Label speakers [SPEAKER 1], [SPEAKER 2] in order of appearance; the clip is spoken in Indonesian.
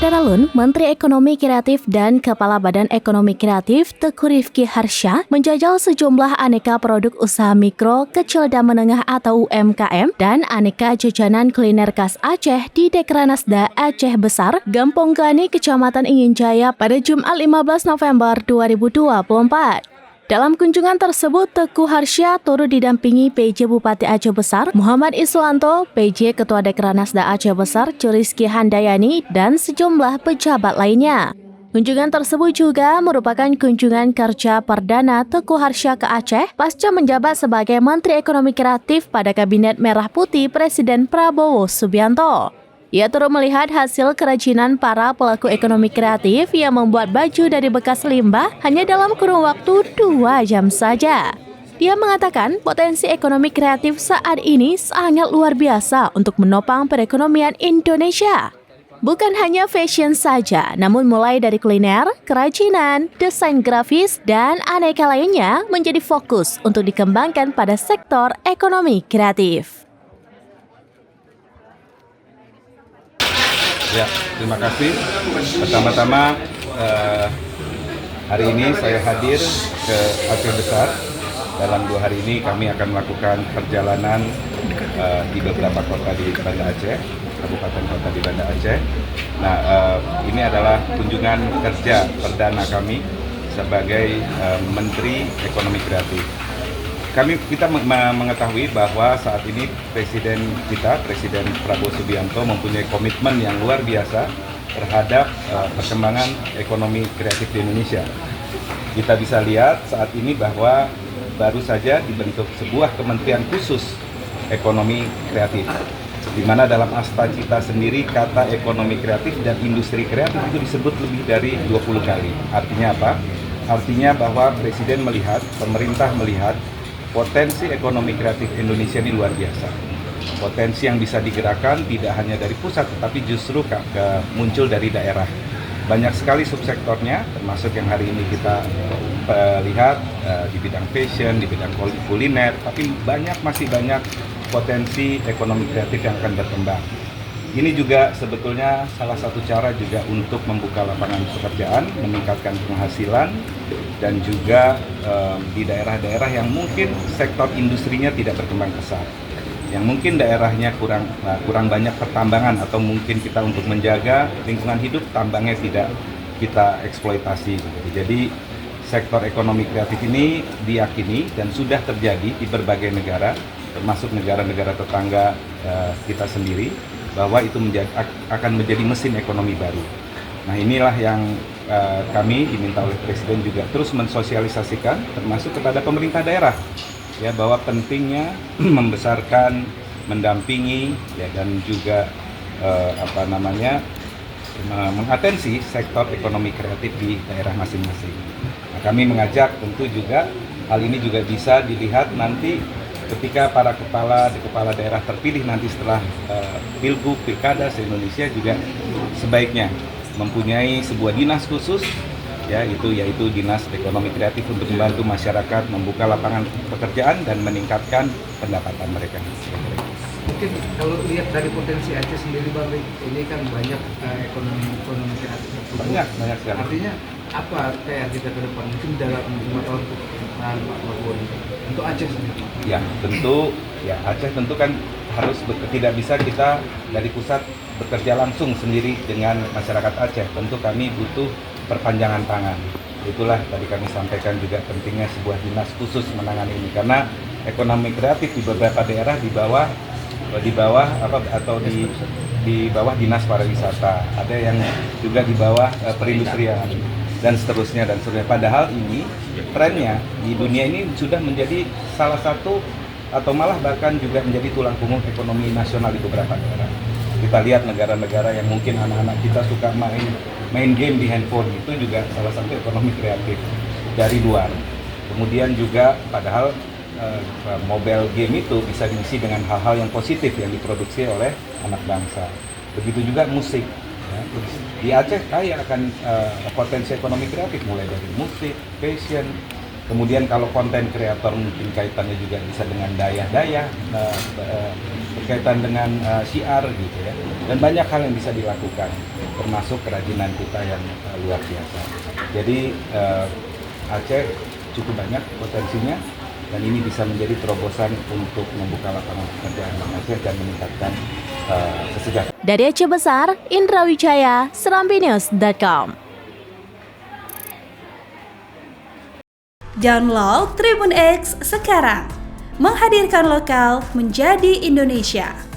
[SPEAKER 1] Saudara Menteri Ekonomi Kreatif dan Kepala Badan Ekonomi Kreatif Teuku Rifki Harsha menjajal sejumlah aneka produk usaha mikro, kecil dan menengah atau UMKM dan aneka jajanan kuliner khas Aceh di Dekranasda Aceh Besar, Gampong Gani, Kecamatan Inginjaya pada Jumat 15 November 2024. Dalam kunjungan tersebut, Teuku Harsha turut didampingi PJ Bupati Aceh Besar, Muhammad Iswanto, PJ Ketua Dekranasda Aceh Besar, Rizky Handayani, dan sejumlah pejabat lainnya. Kunjungan tersebut juga merupakan kunjungan kerja perdana Teuku Harsha ke Aceh pasca menjabat sebagai Menteri Ekonomi Kreatif pada Kabinet Merah Putih Presiden Prabowo Subianto. Ia turut melihat hasil kerajinan para pelaku ekonomi kreatif yang membuat baju dari bekas limbah hanya dalam kurun waktu 2 jam saja. Dia mengatakan potensi ekonomi kreatif saat ini sangat luar biasa untuk menopang perekonomian Indonesia. Bukan hanya fashion saja, namun mulai dari kuliner, kerajinan, desain grafis, dan aneka lainnya menjadi fokus untuk dikembangkan pada sektor ekonomi kreatif.
[SPEAKER 2] Ya, terima kasih. Pertama-tama hari ini saya hadir ke Aceh Besar. Dalam 2 hari ini kami akan melakukan perjalanan di beberapa kota di Banda Aceh, kabupaten kota di Banda Aceh. Nah, ini adalah kunjungan kerja perdana kami sebagai Menteri Ekonomi Kreatif. Kita mengetahui bahwa saat ini Presiden Prabowo Subianto mempunyai komitmen yang luar biasa terhadap perkembangan ekonomi kreatif di Indonesia. Kita bisa lihat saat ini bahwa baru saja dibentuk sebuah kementerian khusus ekonomi kreatif, di mana dalam Asta Cita sendiri kata ekonomi kreatif dan industri kreatif itu disebut lebih dari 20 kali. Artinya apa? Artinya bahwa Presiden melihat, pemerintah melihat potensi ekonomi kreatif Indonesia ini luar biasa. Potensi yang bisa digerakkan tidak hanya dari pusat, tetapi justru muncul dari daerah. Banyak sekali subsektornya, termasuk yang hari ini kita lihat di bidang fashion, di bidang kuliner, tapi masih banyak potensi ekonomi kreatif yang akan berkembang. Ini juga sebetulnya salah satu cara juga untuk membuka lapangan pekerjaan, meningkatkan penghasilan, dan juga di daerah-daerah yang mungkin sektor industrinya tidak berkembang pesat, yang mungkin daerahnya kurang banyak pertambangan, atau mungkin kita untuk menjaga lingkungan hidup tambangnya tidak kita eksploitasi. Jadi sektor ekonomi kreatif ini diyakini dan sudah terjadi di berbagai negara, termasuk negara-negara tetangga kita sendiri, bahwa itu akan menjadi mesin ekonomi baru. Nah, inilah yang kami diminta oleh Presiden juga terus mensosialisasikan, termasuk kepada pemerintah daerah, ya, bahwa pentingnya membesarkan, mendampingi, ya, dan juga mengatensi sektor ekonomi kreatif di daerah masing-masing. Nah, kami mengajak tentu juga hal ini juga bisa dilihat nanti ketika para kepala daerah terpilih nanti setelah Pilgub, Pilkada se-Indonesia juga sebaiknya mempunyai sebuah dinas khusus, yaitu Dinas Ekonomi Kreatif, untuk membantu masyarakat membuka lapangan pekerjaan dan meningkatkan pendapatan mereka.
[SPEAKER 3] Mungkin kalau lihat dari potensi Aceh sendiri, Bang, ini kan banyak ekonomi kreatif.
[SPEAKER 2] Banyak sekali.
[SPEAKER 3] Artinya apa PR kita ke depan mungkin dalam 5 tahun ke depan Pak Prabowo untuk Aceh sendiri? Ya,
[SPEAKER 2] tentu Aceh tentu kan tidak bisa kita dari pusat bekerja langsung sendiri dengan masyarakat Aceh. Tentu kami butuh perpanjangan tangan. Itulah tadi kami sampaikan juga pentingnya sebuah dinas khusus menangani ini, karena ekonomi kreatif di beberapa daerah di bawah dinas pariwisata, ada yang juga di bawah perindustrian dan seterusnya. Padahal ini trennya di dunia ini sudah menjadi salah satu atau malah bahkan juga menjadi tulang punggung ekonomi nasional di beberapa daerah. Kita lihat negara-negara yang mungkin anak-anak kita suka main game di handphone, itu juga salah satu ekonomi kreatif dari luar. Kemudian juga padahal mobile game itu bisa diisi dengan hal-hal yang positif yang diproduksi oleh anak bangsa. Begitu juga musik. Ya. Di Aceh kaya akan potensi ekonomi kreatif, mulai dari musik, fashion, Kemudian kalau konten kreator mungkin kaitannya juga bisa dengan daya-daya, berkaitan dengan syiar gitu ya. Dan banyak hal yang bisa dilakukan, termasuk kerajinan kita yang luar biasa. Jadi Aceh cukup banyak potensinya, dan ini bisa menjadi terobosan untuk membuka lapangan pekerjaan di Aceh dan meningkatkan kesejahteraan.
[SPEAKER 1] Dari Aceh Besar, Indra Wijaya, serambinews.com.
[SPEAKER 4] Download Tribun X sekarang, menghadirkan lokal menjadi Indonesia.